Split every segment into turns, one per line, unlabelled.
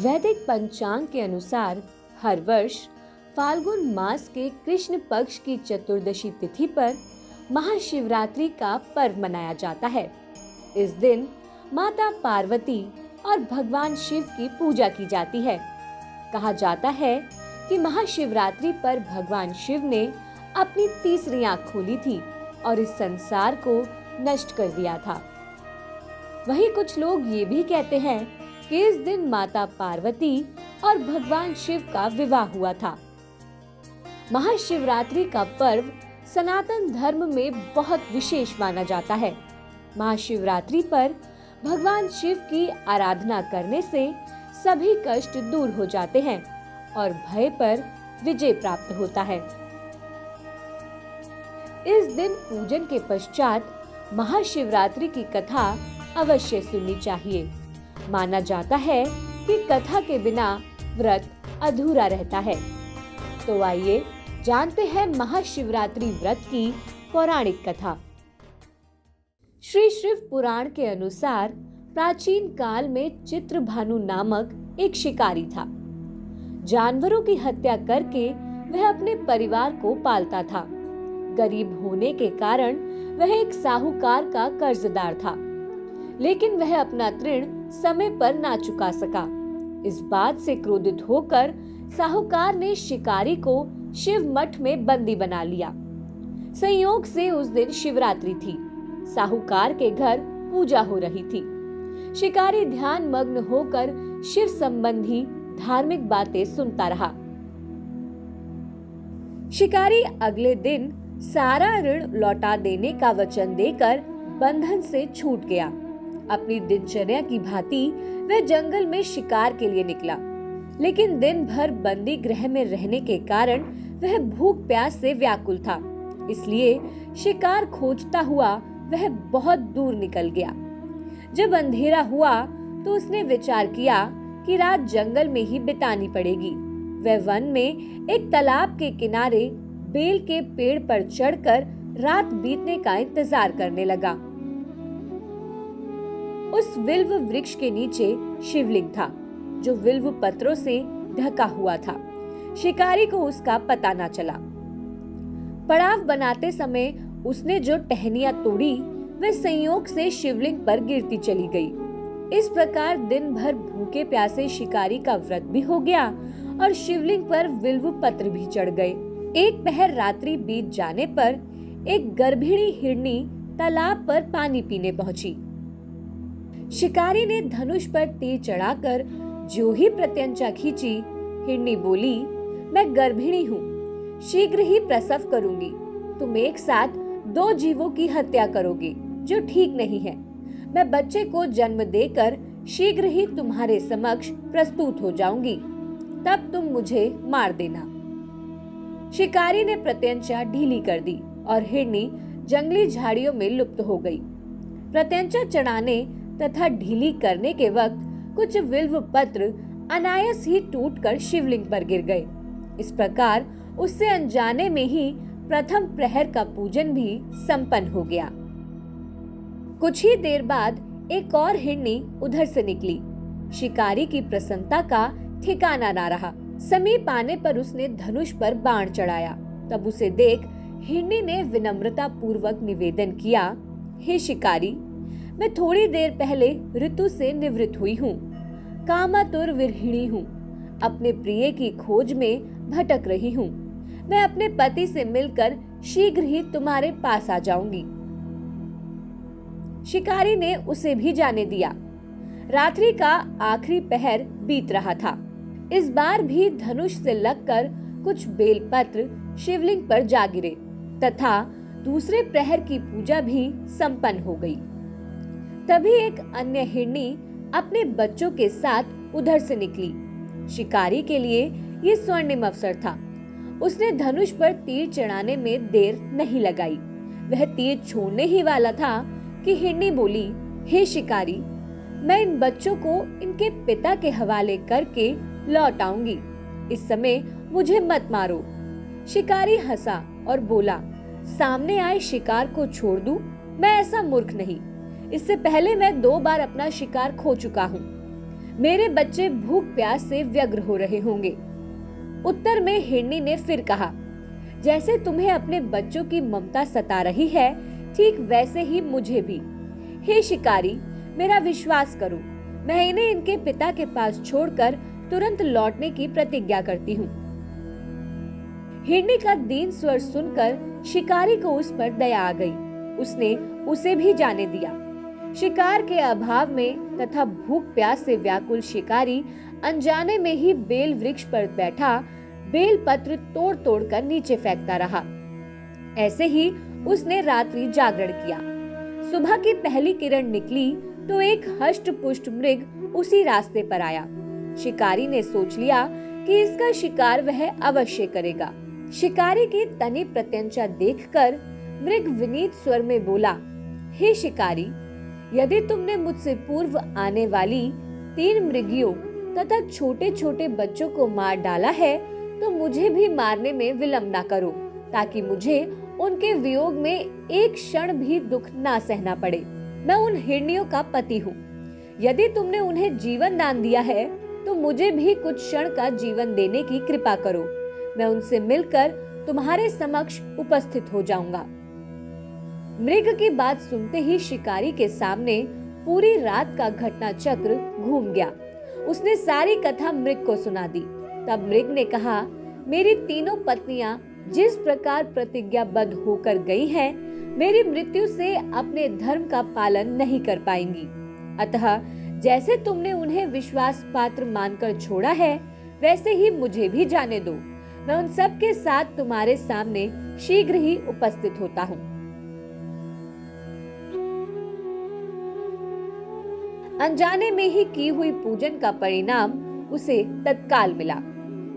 वैदिक पंचांग के अनुसार हर वर्ष फाल्गुन मास के कृष्ण पक्ष की चतुर्दशी तिथि पर महाशिवरात्रि का पर्व मनाया जाता है। इस दिन माता पार्वती और भगवान शिव की पूजा की जाती है। कहा जाता है कि महाशिवरात्रि पर भगवान शिव ने अपनी तीसरी आंख खोली थी और इस संसार को नष्ट कर दिया था। वहीं कुछ लोग ये भी कहते हैं कि इस दिन माता पार्वती और भगवान शिव का विवाह हुआ था। महाशिवरात्रि का पर्व सनातन धर्म में बहुत विशेष माना जाता है। महाशिवरात्रि पर भगवान शिव की आराधना करने से सभी कष्ट दूर हो जाते हैं और भय पर विजय प्राप्त होता है। इस दिन पूजन के पश्चात महाशिवरात्रि की कथा अवश्य सुननी चाहिए। माना जाता है कि कथा के बिना व्रत अधूरा रहता है। तो आइए जानते हैं महाशिवरात्रि व्रत की पौराणिक कथा। श्री शिव पुराण के अनुसार प्राचीन काल में चित्रभानु नामक एक शिकारी था। जानवरों की हत्या करके वह अपने परिवार को पालता था। गरीब होने के कारण वह एक साहूकार का कर्जदार था, लेकिन वह अपना ऋण समय पर ना चुका सका। इस बात से क्रोधित होकर साहूकार ने शिकारी को शिव मठ में बंदी बना लिया। संयोग से उस दिन शिवरात्रि थी। साहूकार के घर पूजा हो रही थी। शिकारी ध्यान मग्न होकर शिव संबंधी धार्मिक बातें सुनता रहा। शिकारी अगले दिन सारा ऋण लौटा देने का वचन देकर बंधन से छूट गया। अपनी दिनचर्या की भांति वह जंगल में शिकार के लिए निकला, लेकिन दिन भर बंदी गृह में रहने के कारण वह भूख प्यास से व्याकुल था। इसलिए शिकार खोजता हुआ वह बहुत दूर निकल गया। जब अंधेरा हुआ तो उसने विचार किया कि रात जंगल में ही बितानी पड़ेगी। वह वन में एक तालाब के किनारे बेल के पेड़ पर चढ़कर रात बीतने का इंतजार करने लगा। उस विल्व वृक्ष के नीचे शिवलिंग था, जो विल्व पत्रों से ढका हुआ था। शिकारी को उसका पता न चला। पड़ाव बनाते समय उसने जो टहनियां तोड़ी वह संयोग से शिवलिंग पर गिरती चली गई। इस प्रकार दिन भर भूखे प्यासे शिकारी का व्रत भी हो गया और शिवलिंग पर विल्व पत्र भी चढ़ गए। एक पहर रात्रि बीत जाने पर एक गर्भिणी हिरनी तालाब पर पानी पीने पहुंची। शिकारी ने धनुष पर तीर चढ़ाकर जो ही प्रत्यंचा खींची, हिरनी बोली, मैं गर्भिणी हूँ, शीघ्र ही प्रसव करूंगी। तुम एक साथ 2 जीवों की हत्या करोगे, जो ठीक नहीं है। मैं बच्चे को जन्म देकर शीघ्र ही तुम्हारे समक्ष प्रस्तुत हो जाऊंगी, तब तुम मुझे मार देना। शिकारी ने प्रत्यंचा ढीली कर दी और हिरनी जंगली झाड़ियों में लुप्त हो गई। प्रत्यंचा चढ़ाने तथा ढीली करने के वक्त कुछ विल्व पत्र अनायास ही टूटकर शिवलिंग पर गिर गए। इस प्रकार उससे अनजाने में ही प्रथम प्रहर का पूजन भी संपन्न हो गया। कुछ ही देर बाद एक और हिरनी उधर से निकली। शिकारी की प्रसन्नता का ठिकाना ना रहा। समीप आने पर उसने धनुष पर बाण चढ़ाया। तब उसे देख हिरनी ने विनम्रता पूर्वक निवेदन किया, हे शिकारी, मैं थोड़ी देर पहले ऋतु से निवृत्त हुई हूँ। कामातुर विरहिणी हूँ। अपने प्रिय की खोज में भटक रही हूँ। मैं अपने पति से मिलकर शीघ्र ही तुम्हारे पास आ जाऊंगी। शिकारी ने उसे भी जाने दिया। रात्रि का आखिरी पहर बीत रहा था। इस बार भी धनुष से लगकर कुछ बेलपत्र शिवलिंग पर जा गिरे तथा दूसरे प्रहर की पूजा भी संपन्न हो गई। तभी एक अन्य हिरनी अपने बच्चों के साथ उधर से निकली। शिकारी के लिए ये स्वर्णिम अवसर था। उसने धनुष पर तीर चढ़ाने में देर नहीं लगाई। वह तीर छोड़ने ही वाला था कि हिरनी बोली, हे शिकारी, मैं इन बच्चों को इनके पिता के हवाले करके लौट आऊंगी। इस समय मुझे मत मारो। शिकारी हंसा और बोला, सामने आए शिकार को छोड़ दूं? मैं ऐसा मूर्ख नहीं। इससे पहले मैं 2 बार अपना शिकार खो चुका हूँ। मेरे बच्चे भूख प्यास से व्यग्र हो रहे होंगे। उत्तर में हिरनी ने फिर कहा, जैसे तुम्हें अपने बच्चों की ममता सता रही है, ठीक वैसे ही मुझे भी। हे शिकारी, मेरा विश्वास करो, मैं इन्हें इनके पिता के पास छोड़कर तुरंत लौटने की प्रतिज्ञा करती हूँ। हिरनी का दीन स्वर सुनकर शिकारी को उस पर दया आ गई। उसने उसे भी जाने दिया। शिकार के अभाव में तथा भूख प्यास से व्याकुल शिकारी अनजाने में ही बेल वृक्ष पर बैठा बेल पत्र तोड़ तोड़ कर नीचे फेंकता रहा। ऐसे ही उसने रात्रि जागरण किया। सुबह की पहली किरण निकली तो एक हष्ट पुष्ट मृग उसी रास्ते पर आया। शिकारी ने सोच लिया कि इसका शिकार वह अवश्य करेगा। शिकारी की तनी प्रत्यंचा देखकर मृग विनीत स्वर में बोला, हे शिकारी, यदि तुमने मुझसे पूर्व आने वाली 3 मृगियों तथा छोटे छोटे बच्चों को मार डाला है तो मुझे भी मारने में विलंब न करो, ताकि मुझे उनके वियोग में एक क्षण भी दुख ना सहना पड़े। मैं उन हिरनियों का पति हूँ। यदि तुमने उन्हें जीवन दान दिया है तो मुझे भी कुछ क्षण का जीवन देने की कृपा करो। मैं उनसे मिलकर तुम्हारे समक्ष उपस्थित हो जाऊंगा। मृग की बात सुनते ही शिकारी के सामने पूरी रात का घटना चक्र घूम गया। उसने सारी कथा मृग को सुना दी। तब मृग ने कहा, मेरी तीनों पत्नियां जिस प्रकार प्रतिज्ञाबद्ध होकर गई हैं, मेरी मृत्यु से अपने धर्म का पालन नहीं कर पाएंगी। अतः जैसे तुमने उन्हें विश्वास पात्र मानकर छोड़ा है, वैसे ही मुझे भी जाने दो। मैं उन सब के साथ तुम्हारे सामने शीघ्र ही उपस्थित होता हूँ। अनजाने में ही की हुई पूजन का परिणाम उसे तत्काल मिला।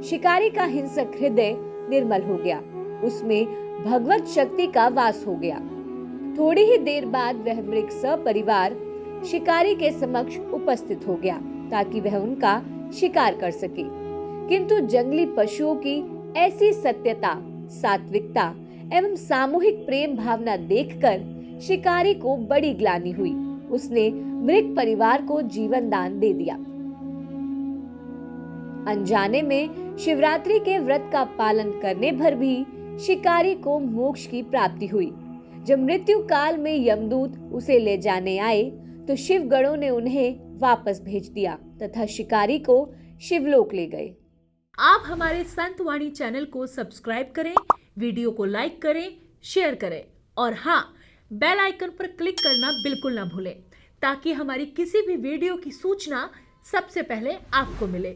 शिकारी का हिंसक हृदय निर्मल हो गया। उसमें भगवत शक्ति का वास हो गया। थोड़ी ही देर बाद वह मृग सपरिवार शिकारी के समक्ष उपस्थित हो गया ताकि वह उनका शिकार कर सके। किंतु जंगली पशुओं की ऐसी सत्यता, सात्विकता एवं सामूहिक प्रेम भावना देखकर शिकारी को बड़ी ग्लानि हुई। उसने मृग परिवार को जीवन दान दे दिया। अनजाने में शिवरात्रि के व्रत का पालन करने भर भी शिकारी को मोक्ष की प्राप्ति हुई। जब मृत्यु काल में यमदूत उसे ले जाने आए तो शिवगणों ने उन्हें वापस भेज दिया तथा शिकारी को शिवलोक ले गए।
आप हमारे संतवाणी चैनल को सब्सक्राइब करें, वीडियो को लाइक करें, शेयर करें और हाँ, बेल आइकन पर क्लिक करना बिल्कुल ना भूलें ताकि हमारी किसी भी वीडियो की सूचना सबसे पहले आपको मिले।